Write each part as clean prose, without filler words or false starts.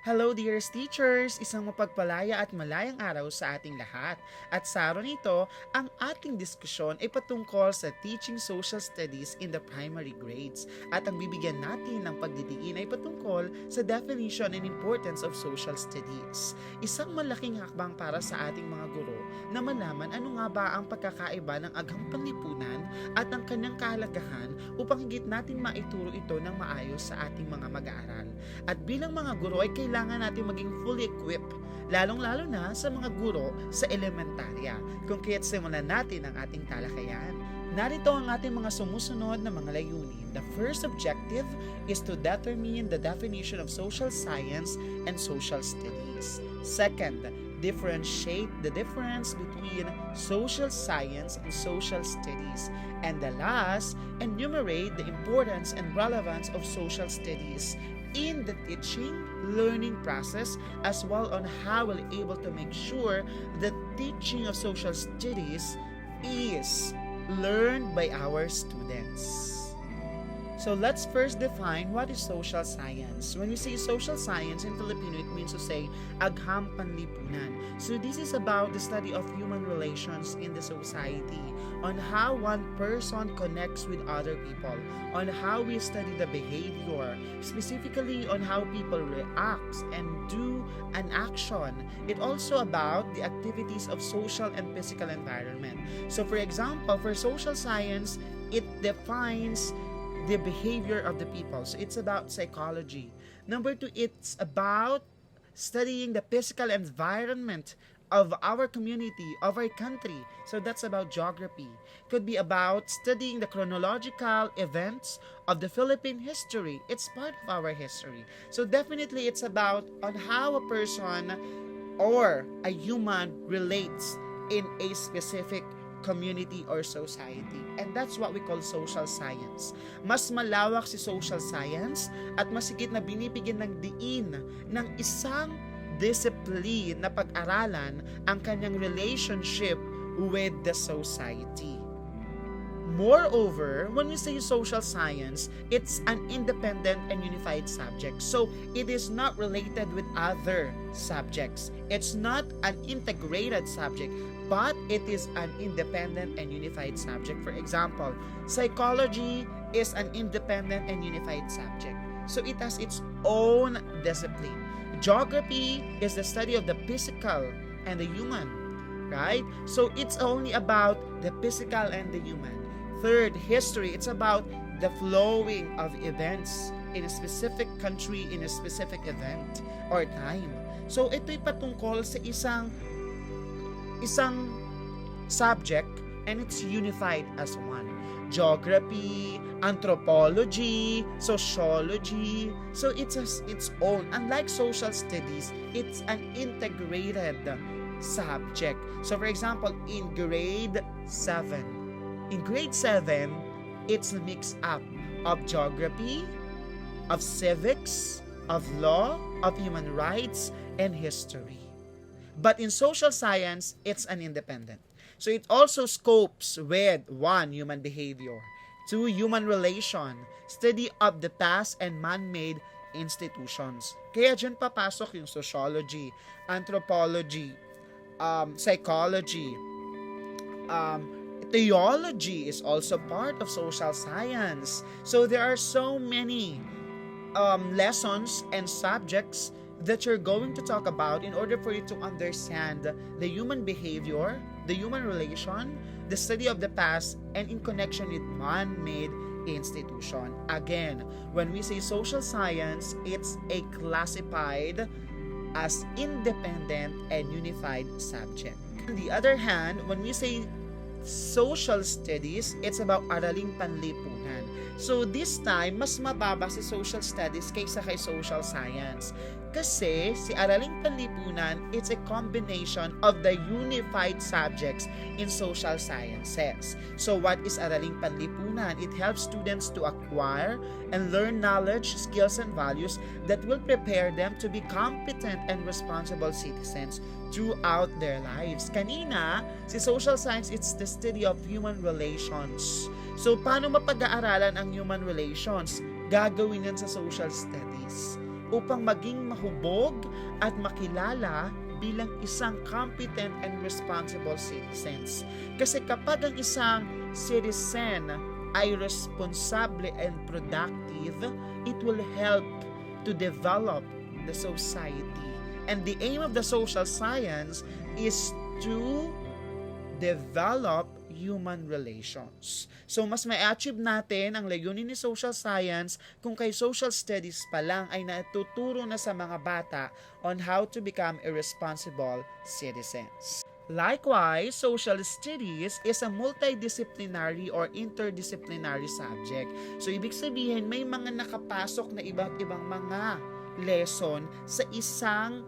Hello dearest teachers! Isang mapagpalaya at malayang araw sa ating lahat. At sa araw nito, ang ating diskusyon ay patungkol sa teaching social studies in the primary grades. At ang bibigyan natin ng pagdidiin ay patungkol sa definition and importance of social studies. Isang malaking hakbang para sa ating mga guro na malaman ano nga ba ang pagkakaiba ng agham panlipunan at ang kanyang kahalagahan upang higit natin maituro ito ng maayos sa ating mga mag-aaral. At bilang mga guro ay kailangan natin maging fully equipped, lalong-lalo na sa mga guro sa elementarya. Kung kaya't simulan natin ang ating talakayan. Narito ang ating mga sumusunod na mga layunin. The first objective is to determine the definition of social science and social studies. Second, differentiate the difference between social science and social studies. And the last, enumerate the importance and relevance of social studies in the teaching, learning process, as well on how we're able to make sure the teaching of social studies is learned by our students. So let's first define what is social science. When we say social science in Filipino, it means to say agham panlipunan. So this is about the study of human relations in the society, on how one person connects with other people, on how we study the behavior, specifically on how people react and do an action. It also about the activities of social and physical environment. So for example, for social science, it defines the behavior of the people. So it's about psychology. Number two, it's about studying the physical environment of our community, of our country. So that's about geography. Could be about studying the chronological events of the Philippine history. It's part of our history. So definitely it's about on how a person or a human relates in a specific community or society. And that's what we call social science. Mas malawak si social science at mas higit na binibigyan ng diin ng isang discipline na pag-aralan ang kanyang relationship with the society. Moreover, when we say social science, it's an independent and unified subject. So, it is not related with other subjects. It's not an integrated subject, but it is an independent and unified subject. For example, psychology is an independent and unified subject. So, it has its own discipline. Geography is the study of the physical and the human, right? So, it's only about the physical and the human. Third, history. It's about the flowing of events in a specific country, in a specific event or time. So, ito'y patungkol sa isang subject and it's unified as one. Geography, anthropology, sociology. So, it has its own. Unlike social studies, it's an integrated subject. So, for example, in grade 7, it's a mix up of geography, of civics, of law, of human rights, and history. But in social science, it's an independent. So it also scopes with 1, human behavior, 2, human relation, study of the past and man-made institutions. Kaya dyan papasok yung sociology, anthropology, psychology, theology is also part of social science. So there are so many lessons and subjects that you're going to talk about in order for you to understand the human behavior, the human relation, the study of the past, and in connection with man-made institution. Again, when we say social science, it's a classified as independent and unified subject. On the other hand, when we say social studies, it's about araling panlipunan. So this time, mas mababa si social studies kaysa kay social science. Kasi si araling panlipunan, it's a combination of the unified subjects in social sciences. So what is araling panlipunan? It helps students to acquire and learn knowledge, skills, and values that will prepare them to be competent and responsible citizens throughout their lives. Kanina, si social science, it's the study of human relations. So, paano mapag-aaralan ang human relations? Gagawin yan sa social studies. upang maging mahubog at makilala bilang isang competent and responsible citizens. Kasi kapag ang isang citizen ay responsable and productive, it will help to develop the society. And the aim of the social science is to develop human relations. So, mas may achieve natin ang layunin ni social science kung kay social studies pa lang ay natuturo na sa mga bata on how to become a responsible citizens. Likewise, social studies is a multidisciplinary or interdisciplinary subject. So, ibig sabihin, may mga nakapasok na iba't ibang mga lesson sa isang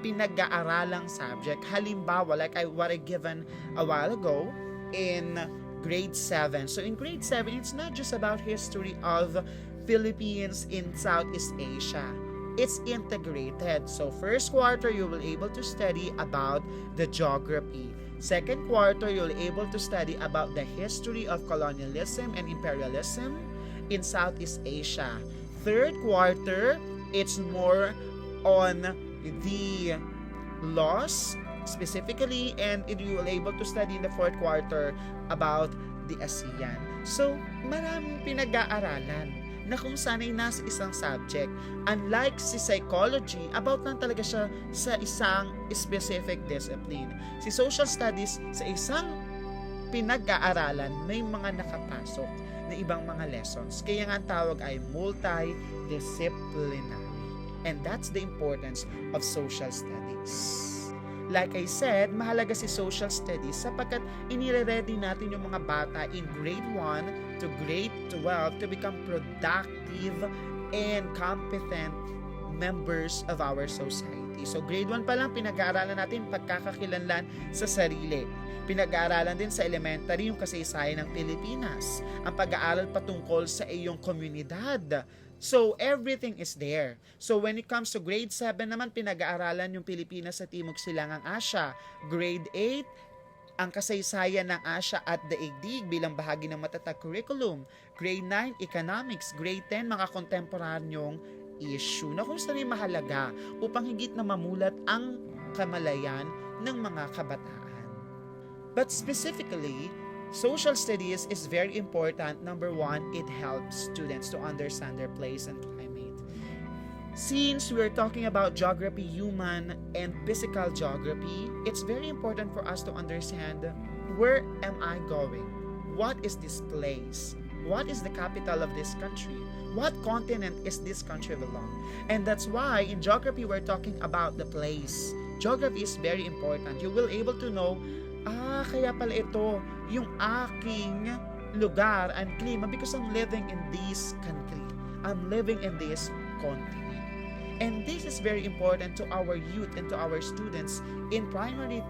pinag-aaralang subject. Halimbawa, like what I given a while ago in grade 7. So, in grade 7, it's not just about history of Philippines in Southeast Asia. It's integrated. So, first quarter, you will able to study about the geography. Second quarter, you'll able to study about the history of colonialism and imperialism in Southeast Asia. Third quarter, it's more on the laws specifically, and you will able to study in the fourth quarter about the ASEAN. So, maraming pinag-aaralan na kung sana'y nasa isang subject. Unlike si psychology, about lang talaga siya sa isang specific discipline. Si social studies, sa isang pinag-aaralan, may mga nakapasok na ibang mga lessons. Kaya nga ang tawag ay multidisciplinary. And that's the importance of social studies. Like I said, mahalaga si social studies sapagkat inire-ready natin yung mga bata in grade 1 to grade 12 to become productive and competent members of our society. So grade 1 pa lang pinag-aaralan natin pagkakakilanlan sa sarili. Pinag-aaralan din sa elementary yung kasaysayan ng Pilipinas, ang pag-aaral patungkol sa iyong komunidad. So, everything is there. So, when it comes to grade 7 naman, pinag-aaralan yung Pilipinas sa Timog Silangang Asya. Grade 8, ang kasaysayan ng Asya at daigdig bilang bahagi ng matatag curriculum. Grade 9, economics. Grade 10, mga kontemporanyong issue na kung saan ay mahalaga upang higit na mamulat ang kamalayan ng mga kabataan. But specifically, social studies is very important. Number 1, it helps students to understand their place and climate. Since we're talking about geography, human and physical geography, it's very important for us to understand where am I going? What is this place? What is the capital of this country? What continent is this country belong? And that's why in geography, we're talking about the place. Geography is very important. You will able to know kaya pala ito yung aking lugar and klima because I'm living in this country. I'm living in this continent. And this is very important to our youth and to our students in primary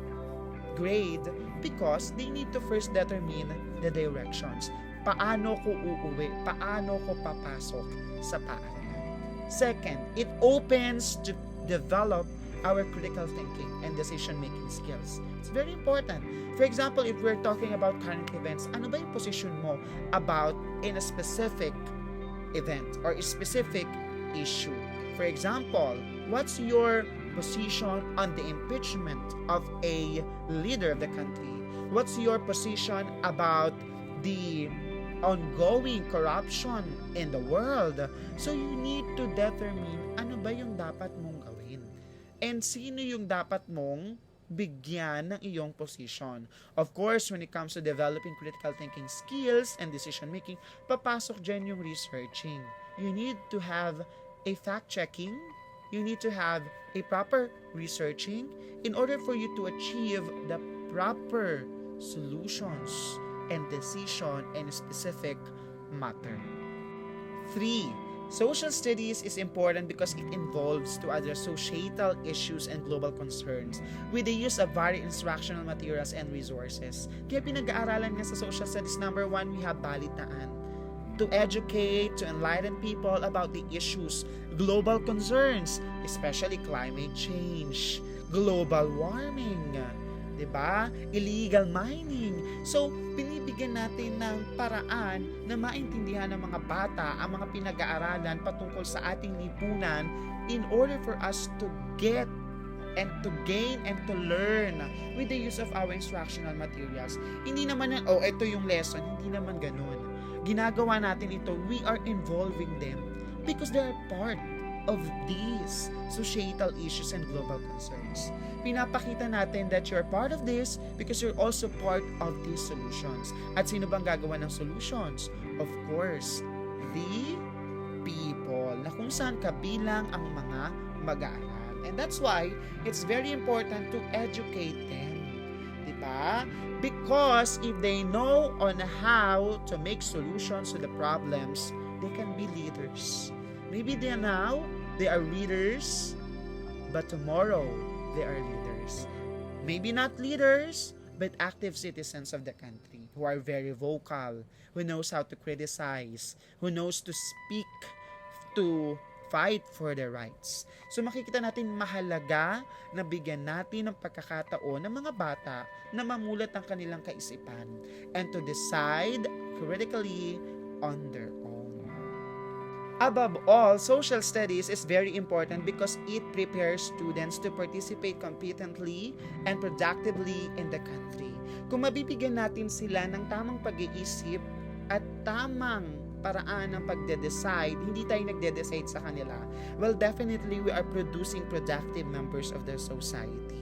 grade because they need to first determine the directions. Paano ko uuwi? Paano ko papasok sa paaralan? Second, it opens to develop our critical thinking and decision-making skills. It's very important. For example, if we're talking about current events, ano ba yung position mo about in a specific event or a specific issue? For example, what's your position on the impeachment of a leader of the country? What's your position about the ongoing corruption in the world? So you need to determine ano ba yung dapat mong gawin. And sino yung dapat mong bigyan ng iyong position. Of course, when it comes to developing critical thinking skills and decision making, papasok dyan yung researching. You need to have a fact-checking. You need to have a proper researching in order for you to achieve the proper solutions and decision in a specific matter. 3. Social studies is important because it involves to address societal issues and global concerns with the use of varied instructional materials and resources. Kaya pinag-aaralan nga sa social studies, number 1, we have balitaan. To educate, to enlighten people about the issues, global concerns, especially climate change, global warming, diba? Illegal mining. So, binibigyan natin ng paraan na maintindihan ng mga bata ang mga pinag-aaralan patungkol sa ating lipunan in order for us to get and to gain and to learn with the use of our instructional materials. Hindi naman yan, ito yung lesson. Hindi naman ganun. Ginagawa natin ito, we are involving them because they are part of these societal issues and global concerns. Pinapakita natin that you're part of this because you're also part of these solutions. At sino bang gagawa ng solutions? Of course, the people, na kung saan kabilang ang mga mag-aaral. And that's why it's very important to educate them. Diba? Because if they know on how to make solutions to the problems, they can be leaders. Maybe they are readers, but tomorrow they are leaders. Maybe not leaders, but active citizens of the country who are very vocal, who knows how to criticize, who knows to speak, to fight for their rights. So makikita natin mahalaga na bigyan natin ng pagkakataon ng mga bata na mamulat ang kanilang kaisipan and to decide critically on their own. Above all, social studies is very important because it prepares students to participate competently and productively in the country. Kung mabibigyan natin sila ng tamang pag-iisip at tamang paraan ng pagde-decide, hindi tayo nagde-decide sa kanila, well, definitely we are producing productive members of the society.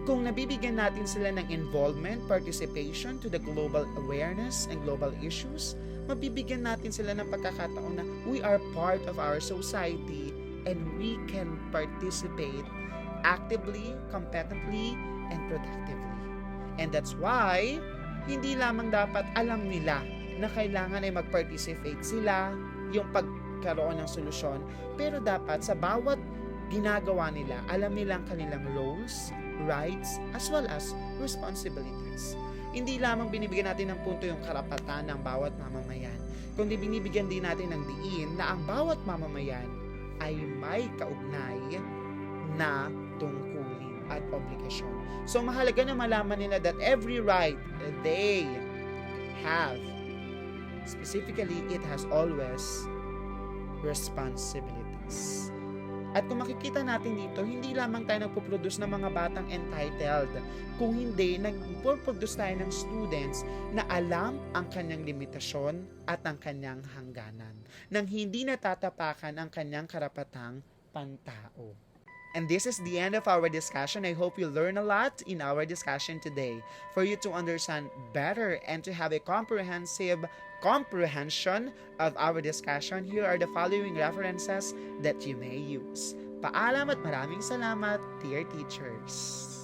Kung nabibigyan natin sila ng involvement, participation to the global awareness and global issues, mabibigyan natin sila ng pagkakataon na we are part of our society and we can participate actively, competently, and productively. And that's why, hindi lamang dapat alam nila na kailangan ay mag-participate sila, yung pagkaroon ng solusyon, pero dapat sa bawat ginagawa nila, alam nilang kanilang roles, rights, as well as responsibilities. Hindi lamang binibigyan natin ng punto yung karapatan ng bawat mamamayan, kundi binibigyan din natin ng diin na ang bawat mamamayan ay may kaugnay na tungkulin at obligasyon. So mahalaga na malaman nila that every right they have, specifically, it has always responsibilities. At kung makikita natin dito, hindi lamang tayo nagpo-produce ng mga batang entitled, kung hindi, nagpo-produce tayo ng students na alam ang kanyang limitasyon at ang kanyang hangganan, nang hindi natatapakan ang kanyang karapatang pantao. And this is the end of our discussion. I hope you learn a lot in our discussion today. For you to understand better and to have a comprehensive comprehension of our discussion, here are the following references that you may use. Paalam at maraming salamat, dear teachers.